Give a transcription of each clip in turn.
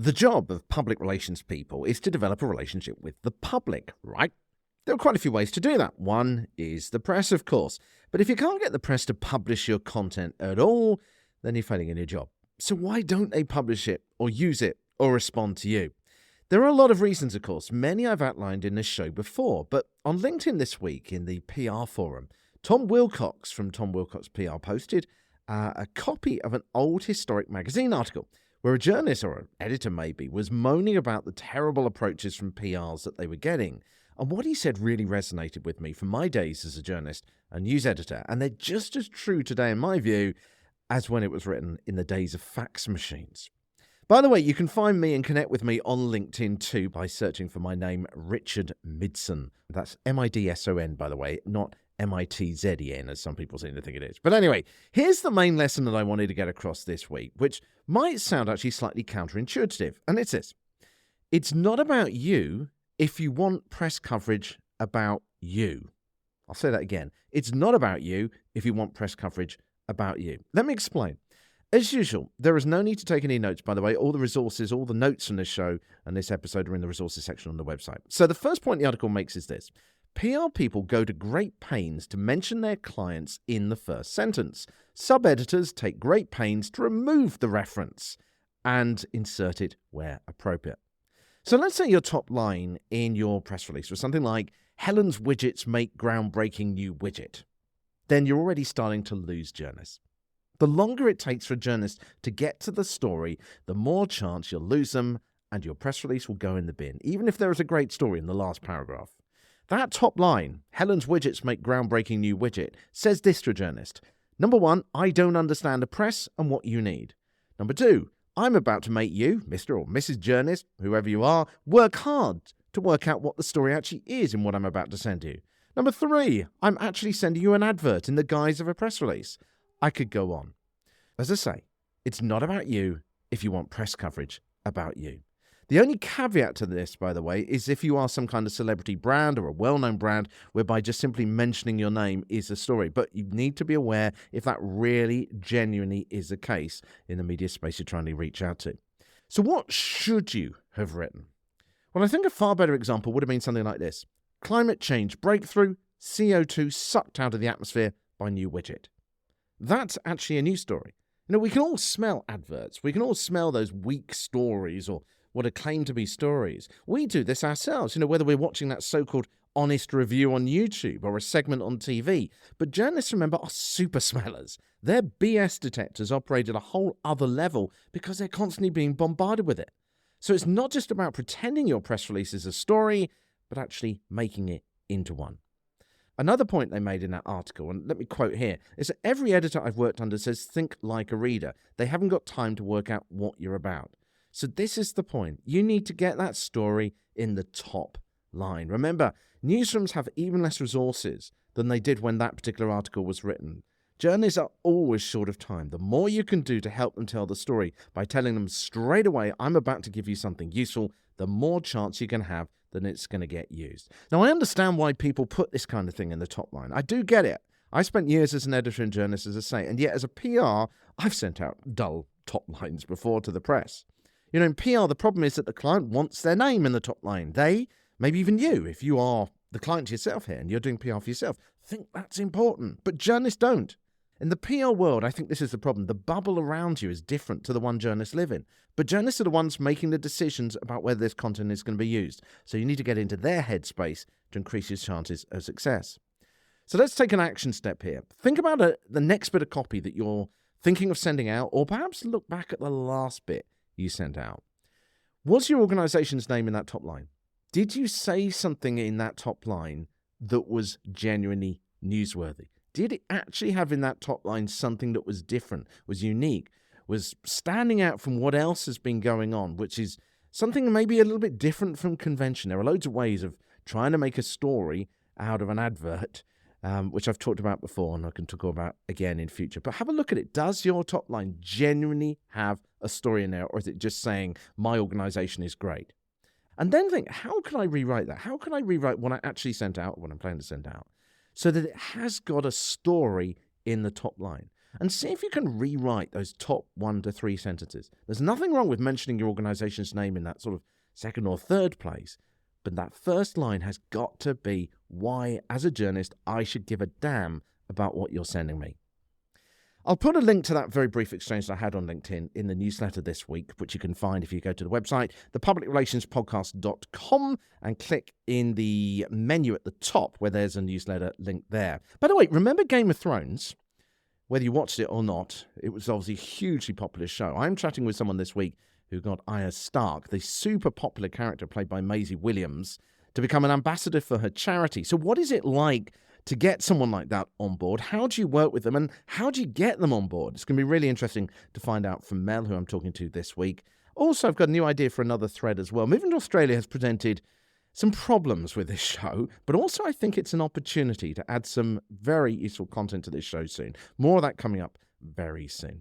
The job of public relations people is to develop a relationship with the public, right? There are quite a few ways to do that. One is the press, of course. But if you can't get the press to publish your content at all, then you're failing in your job. So why don't they publish it or use it or respond to you? There are a lot of reasons, of course. Many I've outlined in this show before. But on LinkedIn this week in the PR forum, Tom Wilcox from Tom Wilcox PR posted a copy of an old historic magazine article where a journalist or an editor maybe was moaning about the terrible approaches from PRs that they were getting. And what he said really resonated with me from my days as a journalist and news editor. And they're just as true today, in my view, as when it was written in the days of fax machines. By the way, you can find me and connect with me on LinkedIn too by searching for my name, Richard Midson. That's Midson, by the way, not Mitzen, as some people seem to think it is. But anyway, here's the main lesson that I wanted to get across this week, which might sound actually slightly counterintuitive. And it's this. It's not about you if you want press coverage about you. I'll say that again. It's not about you if you want press coverage about you. Let me explain. As usual, there is no need to take any notes, by the way. All the resources, all the notes from this show and this episode are in the resources section on the website. So the first point the article makes is this. PR people go to great pains to mention their clients in the first sentence. Sub-editors take great pains to remove the reference and insert it where appropriate. So let's say your top line in your press release was something like, Helen's widgets make groundbreaking new widget. Then you're already starting to lose journalists. The longer it takes for a journalist to get to the story, the more chance you'll lose them and your press release will go in the bin, even if there is a great story in the last paragraph. That top line, Helen's widgets make groundbreaking new widget, says this to a journalist. Number one, I don't understand the press and what you need. Number two, I'm about to make you, Mr. or Mrs. Journalist, whoever you are, work hard to work out what the story actually is in what I'm about to send you. Number three, I'm actually sending you an advert in the guise of a press release. I could go on. As I say, it's not about you if you want press coverage about you. The only caveat to this, by the way, is if you are some kind of celebrity brand or a well-known brand whereby just simply mentioning your name is a story. But you need to be aware if that really genuinely is the case in the media space you're trying to reach out to. So what should you have written? Well, I think a far better example would have been something like this. Climate change breakthrough, CO2 sucked out of the atmosphere by new widget. That's actually a news story. You know, we can all smell adverts. We can all smell those weak stories or what are claimed to be stories. We do this ourselves, whether we're watching that so-called honest review on YouTube or a segment on TV. But journalists, remember, are super smellers. Their BS detectors operate at a whole other level because they're constantly being bombarded with it. So it's not just about pretending your press release is a story, but actually making it into one. Another point they made in that article, and let me quote here, is that every editor I've worked under says, think like a reader. They haven't got time to work out what you're about. So this is the point. You need to get that story in the top line. Remember, newsrooms have even less resources than they did when that particular article was written. Journalists are always short of time. The more you can do to help them tell the story by telling them straight away, I'm about to give you something useful, the more chance you can have that it's going to get used. Now, I understand why people put this kind of thing in the top line. I do get it. I spent years as an editor and journalist, as I say, and yet as a PR, I've sent out dull top lines before to the press. In PR, the problem is that the client wants their name in the top line. They, maybe even you, if you are the client yourself here and you're doing PR for yourself, think that's important. But journalists don't. In the PR world, I think this is the problem. The bubble around you is different to the one journalists live in. But journalists are the ones making the decisions about whether this content is going to be used. So you need to get into their headspace to increase your chances of success. So let's take an action step here. Think about the next bit of copy that you're thinking of sending out, or perhaps look back at the last bit you sent out. Was your organization's name in that top line? Did you say something in that top line that was genuinely newsworthy? Did it actually have in that top line something that was different, was unique, was standing out from what else has been going on, which is something maybe a little bit different from convention? There are loads of ways of trying to make a story out of an advert, which I've talked about before and I can talk about again in future. But have a look at it. Does your top line genuinely have a story in there, or is it just saying my organization is great? And then think, how can I rewrite that? How can I rewrite what I actually sent out, what I'm planning to send out, so that it has got a story in the top line? and see if you can rewrite those top 1 to 3 sentences. There's nothing wrong with mentioning your organization's name in that sort of second or third place, but that first line has got to be why, as a journalist, I should give a damn about what you're sending me. I'll put a link to that very brief exchange that I had on LinkedIn in the newsletter this week, which you can find if you go to the website, thepublicrelationspodcast.com, and click in the menu at the top where there's a newsletter link there. By the way, remember Game of Thrones? Whether you watched it or not, it was obviously a hugely popular show. I'm chatting with someone this week who got Arya Stark, the super popular character played by Maisie Williams, to become an ambassador for her charity. So what is it like to get someone like that on board? How do you work with them, and how do you get them on board? It's going to be really interesting to find out from Mel, who I'm talking to this week. Also, I've got a new idea for another thread as well. Moving to Australia has presented some problems with this show, but also I think it's an opportunity to add some very useful content to this show soon. More of that coming up very soon.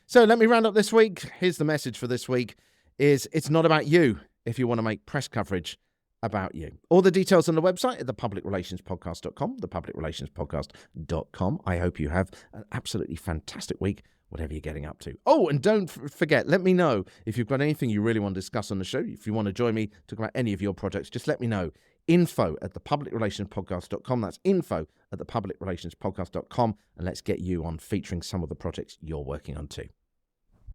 So let me round up this week. Here's the message for this week: it's not about you if you want to make press coverage about you. All the details on the website at thepublicrelationspodcast.com, thepublicrelationspodcast.com. I hope you have an absolutely fantastic week, whatever you're getting up to. Oh, and don't forget, let me know if you've got anything you really want to discuss on the show. If you want to join me, talk about any of your projects, just let me know. Info at thepublicrelationspodcast.com. That's info at thepublicrelationspodcast.com. And let's get you on featuring some of the projects you're working on too.